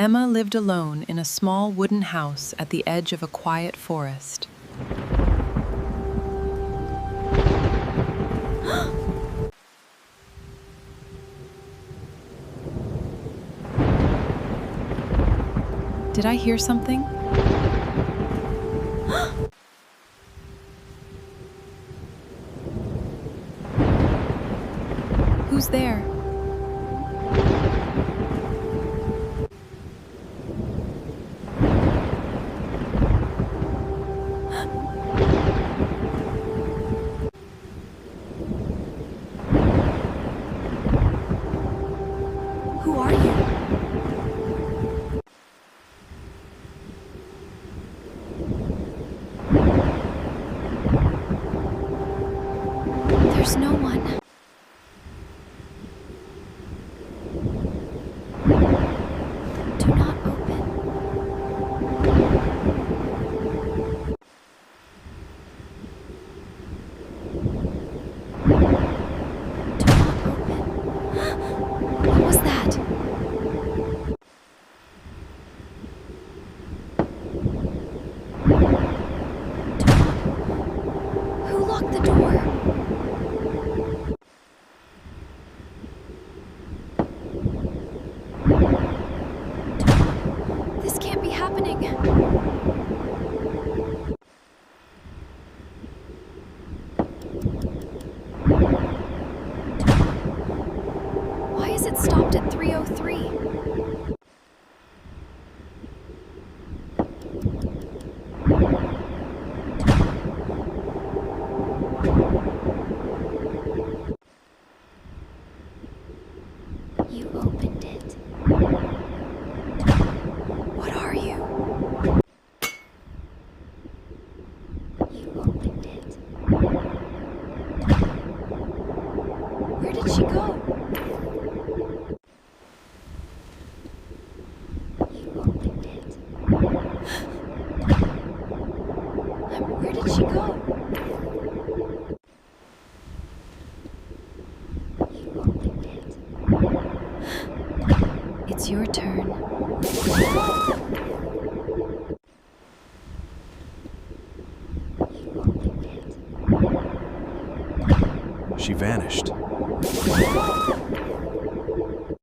Emma lived alone in a small wooden house at the edge of a quiet forest. Did I hear something? Who's there? Who are you? There's no one. Do not open. Do not open. What was that? Who locked the door? This can't be happening. Why is it stopped at 303? You opened it. What are you? You opened it. Where did she go? You opened it. Where did she go? You opened it. It's your turn. She vanished.